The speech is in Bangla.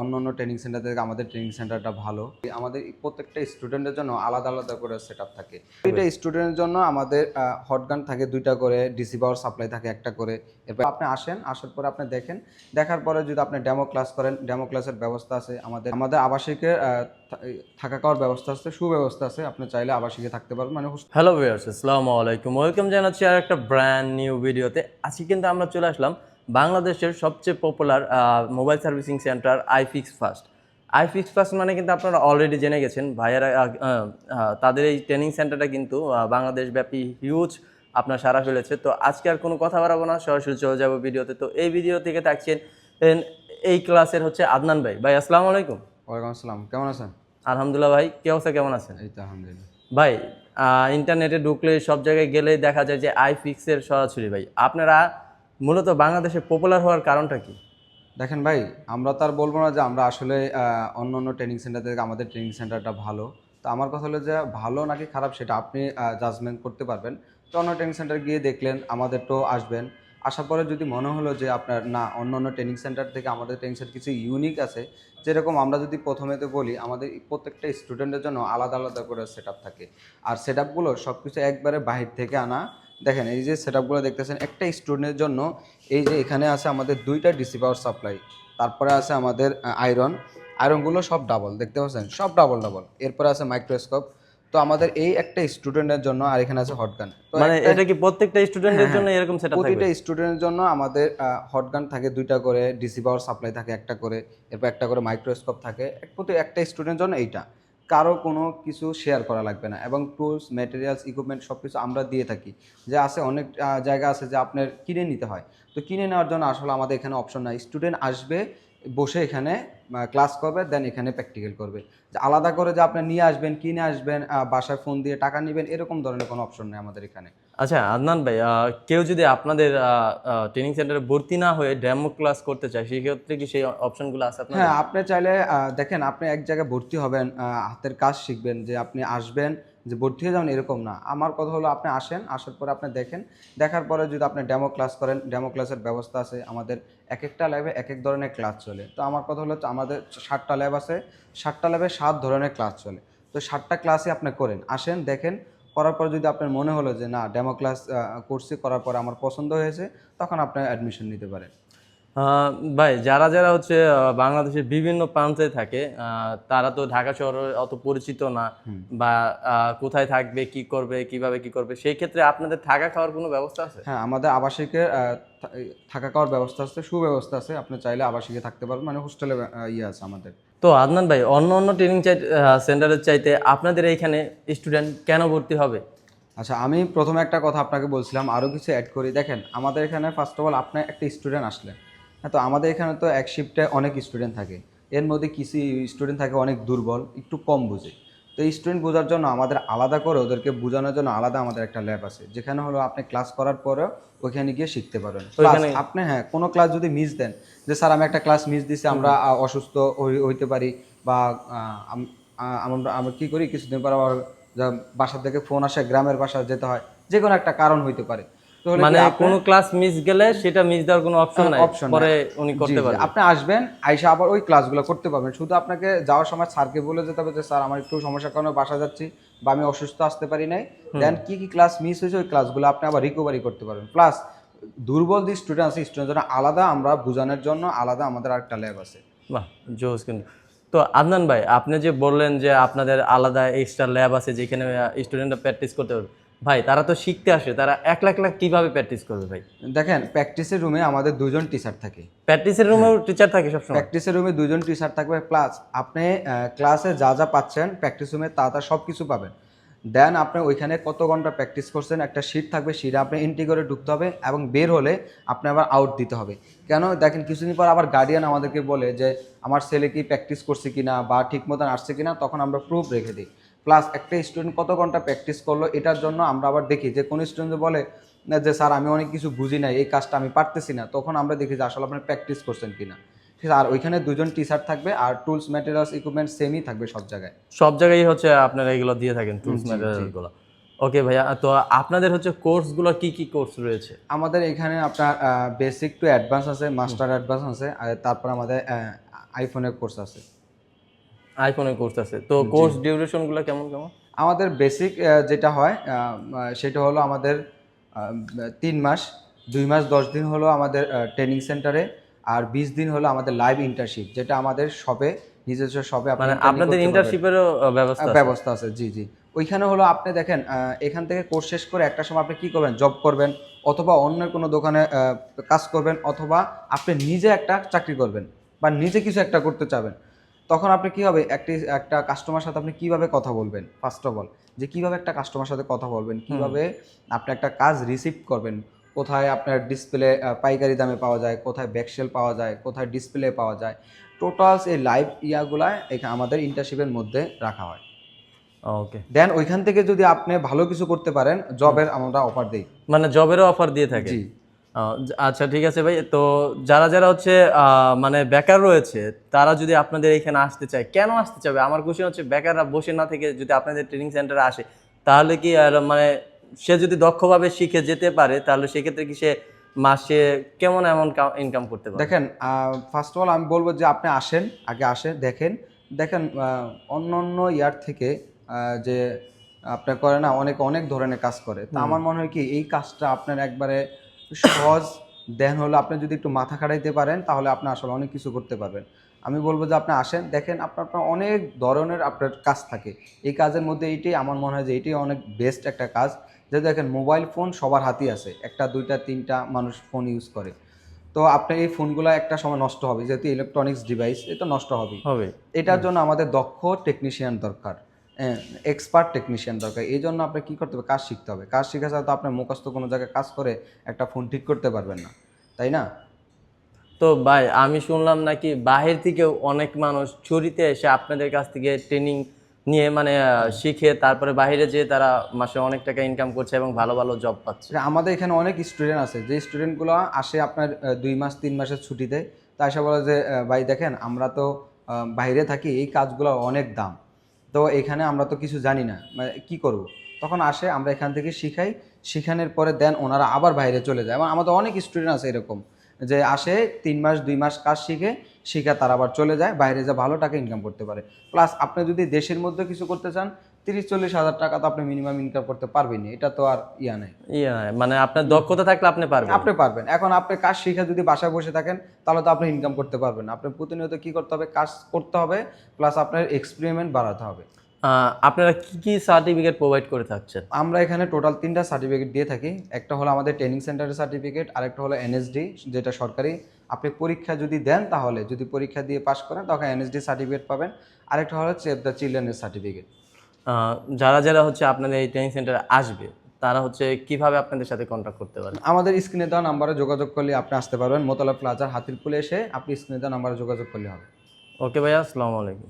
অন্যান্য ট্রেনিং সেন্টার থেকে আমাদের ট্রেনিং সেন্টারটা ভালো। আমাদের প্রত্যেকটা স্টুডেন্টের জন্য আলাদা আলাদা করে সেটআপ থাকে। প্রতিটা স্টুডেন্টের জন্য আমাদের হট গান থাকে ২টা করে, ডিসি পাওয়ার সাপ্লাই থাকে ১টা করে। এরপর আপনি আসেন, আসার পরে আপনি দেখেন। দেখার পরে যদি আপনি ডেমো ক্লাস করেন, ডেমো ক্লাসের ব্যবস্থা আছে। আমাদের আবাসিকের থাকা খাওয়ার ব্যবস্থা আছে, সুব্যবস্থা আছে। আপনি চাইলে আবাসিকে থাকতে পারবেন মানে হ্যালো ভিউয়ার্স, আসসালামু আলাইকুম। ওয়েলকাম জানাচ্ছি আর একটা ব্র্যান্ড নিউ ভিডিওতে। আজকে কিন্তু আমরা চলে আসলাম বাংলাদেশের সবচেয়ে popular mobile servicing centre iFix first. IFix first মানে কিন্তু আপনারা অলরেডি জেনে গেছেন ভাইয়ারা, তাদের এই ট্রেনিং সেন্টারটা কিন্তু বাংলাদেশব্যাপী হিউজ আপনার সারা ফেলেছে। তো আজকে আর কোনো কথা বাড়াবো না, সরাসরি চলে যাবো ভিডিওতে। তো এই ভিডিও থেকে থাকছেন এই ক্লাসের হচ্ছে আদনান ভাই। ভাই আসসালামু আলাইকুম। ওয়ালাইকুম আসসালাম, কেমন আছেন? আলহামদুলিল্লাহ ভাই, কি অবস্থা, কেমন আছেন? এই তো আলহামদুলিল্লাহ। ভাই ইন্টারনেটে ঢুকলে সব জায়গায় গেলে দেখা যায় যে আইফিক্সের সরাসরি। ভাই আপনারা মূলত বাংলাদেশে পপুলার হওয়ার কারণটা কি? দেখেন ভাই, আমরা তো আর বলবো না যে আমরা আসলে অন্য ট্রেনিং সেন্টার থেকে আমাদের ট্রেনিং সেন্টারটা ভালো। তো আমার কথা হলো যে ভালো নাকি খারাপ সেটা আপনি জাজমেন্ট করতে পারবেন। তো অন্য ট্রেনিং সেন্টার গিয়ে দেখলেন, আমাদের তো আসবেন। আসার পরে যদি মনে হলো যে আপনার না, অন্য ট্রেনিং সেন্টার থেকে আমাদের ট্রেনিং সেন্টার কিছু ইউনিক আছে। যেরকম আমরা যদি প্রথমে তো বলি, আমাদের প্রত্যেকটা স্টুডেন্টের জন্য আলাদা আলাদা করে সেটআপ থাকে। আর সেটআপগুলো সব কিছু একবারে বাহির থেকে আনা। দেখেন এই যে সেটআপগুলো দেখতেছেন, একটা স্টুডেন্টের জন্য এই যে এখানে আছে আমাদের 2টা ডিসি পাওয়ার সাপ্লাই। তারপরে আছে আমাদের আয়রনগুলো সব ডাবল, দেখতে পাচ্ছেন সব ডাবল ডাবল। এরপরে আছে মাইক্রোস্কোপ। তো আমাদের এই একটা স্টুডেন্টের জন্য, আর এখানে আছে হটগান। তো মানে এটা কি প্রত্যেকটা স্টুডেন্টের জন্য এরকম সেটআপ থাকবে? প্রতিটা স্টুডেন্টের জন্য আমাদের হটগান থাকে 2টা করে, ডিসি পাওয়ার সাপ্লাই থাকে 1টা করে, এরপর 1টা করে মাইক্রোস্কোপ থাকে। প্রতি একটা স্টুডেন্টের জন্য এইটা। কারো কোনো কিছু শেয়ার করা লাগবে না, এবং টুলস, ম্যাটেরিয়ালস, ইকুইপমেন্ট সব কিছু আমরা দিয়ে থাকি। যে আছে অনেক জায়গা আছে যে আপনার কিনে নিতে হয়। তো কিনে নেওয়ার জন্য আসলে আমাদের এখানে অপশন নাই। স্টুডেন্ট আসবে, বসে এখানে ক্লাস করবে, দেন এখানে প্র্যাকটিক্যাল করবে। যে আলাদা করে যে আপনি নিয়ে আসবেন, কিনে আসবেন, বাসায় ফোন দিয়ে টাকা নেবেন, এরকম ধরনের কোনো অপশন নেই আমাদের এখানে। আচ্ছা আদনান ভাই, কেউ যদি আপনাদের ট্রেনিং সেন্টারে ভর্তি না হয়ে ডেমো ক্লাস করতে চায়, সেক্ষেত্রে কি সেই অপশনগুলো আছে আপনাদের? হ্যাঁ, আপনি চাইলে দেখেন, আপনি এক জায়গায় ভর্তি হবেন, হাতের কাজ শিখবেন, যে আপনি আসবেন যে ভর্তি হয়ে যাবেন এরকম না। আমার কথা হলো আপনি আসেন, আসার পরে আপনি দেখেন। দেখার পরে যদি আপনি ডেমো ক্লাস করেন, ডেমো ক্লাসের ব্যবস্থা আছে। আমাদের একেকটা ল্যাবে একেক ধরনের ক্লাস চলে। তো আমার কথা হলো আমাদের 7টা ল্যাব আছে, 7টা ল্যাবে 7 ধরনের ক্লাস চলে। তো 7টা ক্লাসই আপনি করেন, আসেন দেখেন। করার পর যদি আপনার মনে হলো যে না, ডেমো ক্লাস করছি, করার পর আমার পছন্দ হয়েছে, তখন আপনি অ্যাডমিশন নিতে পারেন। ভাই যারা যারা হচ্ছে বাংলাদেশের বিভিন্ন প্রান্তে থাকে, তারা তো ঢাকা শহরে অত পরিচিত না, বা কোথায় থাকবে, কি করবে, কিভাবে কি করবে, সেই ক্ষেত্রে আপনাদের থাকা খাওয়ার কোনো ব্যবস্থা আছে? হ্যাঁ, আমাদের আবাসিকের থাকা খাওয়ার ব্যবস্থা আছে, সুব্যবস্থা আছে। আপনি চাইলে আবাসিকে থাকতে পারবেন মানে হোস্টেলে ইয়ে আছে আমাদের। তো আদনান ভাই, অন্য অন্য ট্রেনিং সেন্টারের চাইতে আপনাদের এইখানে স্টুডেন্ট কেন ভর্তি হবে? আচ্ছা, আমি প্রথমে একটা কথা আপনাকে বলছিলাম, আরও কিছু অ্যাড করি। দেখেন আমাদের এখানে ফার্স্ট অফ অল আপনি একটা স্টুডেন্ট আসলেন। হ্যাঁ, তো আমাদের এখানে তো এক শিফটে অনেক স্টুডেন্ট থাকে। এর মধ্যে কিছু স্টুডেন্ট থাকে অনেক দুর্বল, একটু কম বুঝে। তো এই স্টুডেন্ট বোঝার জন্য আমাদের আলাদা করে ওদেরকে বোঝানোর জন্য আলাদা আমাদের একটা ল্যাব আছে, যেখানে হলো আপনি ক্লাস করার পরেও ওইখানে গিয়ে শিখতে পারবেন। প্লাস আপনি হ্যাঁ, কোনো ক্লাস যদি মিস দেন, যে স্যার আমি একটা ক্লাস মিস দিছি, আমরা অসুস্থ হইতে পারি, বা আমরা কী করি, কিছুদিন পর আবার বাসা থেকে ফোন আসে, গ্রামের বাসা যেতে হয়, যে কোনো একটা কারণ হইতে পারে। মানে কোনো ক্লাস মিস গেলে সেটা মিস দেওয়ার কোনো অপশন নাই, পরে উনি করতে পারবেন। আপনি আসবেন, আইসা আবার ওই ক্লাসগুলো করতে পারবেন। শুধু আপনাকে যাওয়ার সময় স্যারকে বলে যেতে হবে যে স্যার আমার একটু সমস্যার কারণে বাসা যাচ্ছি, বা আমি অসুস্থ, আসতে পারি নাই। দেন কি কি ক্লাস মিস হয়েছে ওই ক্লাসগুলো আপনি আবার রিকভারি করতে পারবেন। প্লাস দুর্বল যে স্টুডেন্ট আছে, স্টুডেন্টের জন্য আলাদা, আমরা বোঝানোর জন্য আলাদা আমাদের আরেকটা ল্যাব আছে। বাহ, জোস কিন্তু। তো আদনান ভাই, আপনি যে বললেন যে আপনাদের আলাদা এক্সট্রা ল্যাব আছে যেখানে স্টুডেন্টরা প্র্যাকটিস করতে পারবে, ভাই তারা তো শিখতে আসে, তারা একলা একলা কিভাবে প্র্যাকটিস করবে ভাই? দেখেন, প্র্যাকটিসের রুমে আমাদের 2জন টিচার থাকে। প্র্যাকটিসের রুমেও টিচার থাকে সবসময়? প্র্যাকটিসের রুমে 2জন টিচার থাকবে। প্লাস আপনি ক্লাসে যা যা পাচ্ছেন প্র্যাকটিস রুমে তা তা সব কিছু পাবেন। দেন আপনি ওইখানে কত ঘন্টা প্র্যাকটিস করছেন একটা শিট থাকবে, শিটে আপনি এন্ট্রি করে ঢুকতে হবে, এবং বের হলে আপনি আবার আউট দিতে হবে। কেন দেখেন, কিছুদিন পর আবার গার্ডিয়ান আমাদেরকে বলে যে আমার ছেলে কি প্র্যাকটিস করছে কিনা বা ঠিক মতন আসছে কিনা, তখন আমরা প্রুফ রেখে দিই। প্লাস একটা স্টুডেন্ট কত ঘন্টা প্র্যাকটিস করলো, এটার জন্য আমরা আবার দেখি যে কোন স্টুডেন্ট বলে না যে স্যার আমি অনেক কিছু বুঝি না, এই কাজটা আমি পারতেছি না, তখন আমরা দেখি যে আসলে আপনি প্র্যাকটিস করছেন কিনা। ঠিক আছে, আর ওইখানে 2জন টিচার থাকবে, আর টুলস, ম্যাটেরিয়ালস, ইকুইপমেন্ট সেমই থাকবে সব জায়গায়। সব জায়গায় হচ্ছে আপনারা এগুলো দিয়ে থাকেন, টুলস ম্যাটেরিয়ালগুলো? ওকে ভাইয়া, তো আপনাদের হচ্ছে কোর্সগুলো কি কি কোর্স রয়েছে? আমাদের এখানে আপনার বেসিক টু অ্যাডভান্স আছে, মাস্টার অ্যাডভান্স আছে, আর তারপর আমাদের আইফোনের কোর্স আছে। আইফোনের কোর্স আছে, তো কোর্স ডিউরেশনগুলো কেমন কেমন? আমাদের বেসিক যেটা হয় সেটা হলো আমাদের 3 মাস, 2 মাস 10 দিন হলো আমাদের ট্রেনিং সেন্টারে, আর 20 দিন হলো আমাদের লাইভ ইন্টার্নশিপ, যেটা আমাদের শপে, নিজস্ব শপে আপনি মানে ট্রেনিং আপনাদের করতে পারবেন। ইন্টার্নশিপেরও ব্যবস্থা আছে? ব্যবস্থা আছে, জি জি। ওইখানে হলো আপনি দেখেন এখান থেকে কোর্স শেষ করে একটা সময় আপনি কি করবেন, জব করবেন, অথবা অন্য কোনো দোকানে কাজ করবেন, অথবা আপনি নিজে একটা চাকরি করবেন, বা নিজে কিছু একটা করতে চাবেন। তখন আপনি কি হবে, একটা কাস্টমার সাথে আপনি কিভাবে কথা বলবেন, ফার্স্ট অফ অল যে কিভাবে একটা কাস্টমার সাথে কথা বলবেন, কিভাবে আপনি একটা কাজ রিসিভ করবেন, কোথায় আপনার ডিসপ্লে পাইকারি দামে পাওয়া যায়, কোথায় ব্যাকশেল পাওয়া যায়, কোথায় ডিসপ্লে পাওয়া যায়, টোটালস এই লাইভ ইয়াগুলা এখানে আমাদের ইন্টার্নশিপের মধ্যে রাখা হয়। ওকে। দেন ওইখান থেকে যদি আপনি ভালো কিছু করতে পারেন, জবের আমরা অফার দিই। মানে জবেরও অফার দিয়ে থাকে? জি। আচ্ছা ঠিক আছে ভাই, তো যারা যারা হচ্ছে মানে বেকার রয়েছে, তারা যদি আপনাদের এখানে আসতে চায়, কেন আসতে চাবে? আমার কোশ্চেন হচ্ছে, বেকাররা বসে না থেকে যদি আপনাদের ট্রেনিং সেন্টারে আসে, তাহলে কি মানে সে যদি দক্ষভাবে শিখে যেতে পারে, তাহলে সেক্ষেত্রে কি সে মাসে কেমন এমন ইনকাম করতে পারে? দেখেন, ফার্স্ট অফ অল আমি বলবো যে আপনি আসেন, আগে আসেন, দেখেন। দেখেন অন্য অন্য ইয়ার থেকে যে আপনার করে না, অনেক অনেক ধরনের কাজ করে, তো আমার মনে হয় কি এই কাজটা আপনার একবারে সহজ। দেন হলো আপনি যদি একটু মাথা খাটাইতে পারেন, তাহলে আপনি আসলে অনেক কিছু করতে পারবেন। আমি বলবো যে আপনি আসেন, দেখেন, আপনার আপনার অনেক ধরনের আপনার কাজ থাকে। এই কাজের মধ্যে এইটাই আমার মনে হয় যে এইটাই অনেক বেস্ট একটা কাজ। যে দেখেন, মোবাইল ফোন সবার হাতেই আছে, একটা দুইটা তিনটা মানুষ ফোন ইউজ করে। তো আপনার এই ফোনগুলো একটা সময় নষ্ট হবে, যেহেতু ইলেকট্রনিক্স ডিভাইস, এটা নষ্ট হবেই। হবে। এটার জন্য আমাদের দক্ষ টেকনিশিয়ান দরকার, এক্সপার্ট টেকনিশিয়ান দরকার। এই জন্য আপনার কী করতে হবে, কাজ শিখতে হবে। কাজ শিখা ছাড়া তো আপনার মুখস্থ কোনো জায়গায় কাজ করে একটা ফোন ঠিক করতে পারবেন না, তাই না? তো ভাই, আমি শুনলাম নাকি বাহির থেকেও অনেক মানুষ ছুরিতে এসে আপনাদের কাছ থেকে ট্রেনিং নিয়ে মানে শিখে তারপরে বাইরে যেয়ে তারা মাসে অনেক টাকা ইনকাম করছে এবং ভালো ভালো জব পাচ্ছে। যে আমাদের এখানে অনেক স্টুডেন্ট আছে, যে স্টুডেন্টগুলো আসে আপনার 2 মাস 3 মাসের ছুটিতে, তা এসে বলে যে ভাই দেখেন, আমরা তো বাইরে থাকি, এই কাজগুলো অনেক দাম, তো এখানে আমরা তো কিছু জানি না, মানে কী করব। তখন আসে, আমরা এখান থেকে শিখাই, শিখানোর পরে দেন ওনারা আবার বাইরে চলে যায়। এবং আমাদের অনেক স্টুডেন্ট আছে এরকম, যে আসে 3 মাস 2 মাস কাজ শিখে তারা আবার চলে যায় বাইরে, যা ভালো টাকা ইনকাম করতে পারে। প্লাস আপনি যদি দেশের মধ্যে কিছু করতে চান, 30-40 হাজার টাকা তো আপনি মিনিমাম ইনকাম করতে পারবেনই, এটা তো আর ইয়া নেই। ইয়ে, মানে আপনার দক্ষতা থাকলে আপনি পারবেন। আপনি পারবেন। এখন আপনি কাজ শিখে যদি বাসায় বসে থাকেন, তাহলে তো আপনি ইনকাম করতে পারবেন না। আপনার প্রতিনিয়ত কি করতে হবে, কাজ করতে হবে, প্লাস আপনার এক্সপেরিমেন্ট বাড়াতে হবে। আপনারা কি কি সার্টিফিকেট প্রোভাইড করে থাকছেন? আমরা এখানে টোটাল 3টা সার্টিফিকেট দিয়ে থাকি। একটা হলো আমাদের ট্রেনিং সেন্টারের সার্টিফিকেট, আরেকটা হলো এনএসডি, যেটা সরকারি। আপনি পরীক্ষা যদি দেন, তাহলে যদি পরীক্ষা দিয়ে পাস করেন, তখন এনএসডি সার্টিফিকেট পাবেন। আরেকটা হলো সেভ দ্য চিলড্রেনের সার্টিফিকেট। যারা যারা হচ্ছে আপনাদের এই ট্রেনিং সেন্টারে আসবে, তারা হচ্ছে কিভাবে আপনাদের সাথে কন্ট্যাক্ট করতে পারে? আমাদের স্ক্রিনে দেওয়া নাম্বারে যোগাযোগ করলে আপনি আসতে পারবেন। মোতালা প্লাজার হাতিরপুলে এসে আপনি স্ক্রিনে দেওয়া নাম্বারে যোগাযোগ করলে হবে। ওকে ভাইয়া, আসসালামু আলাইকুম।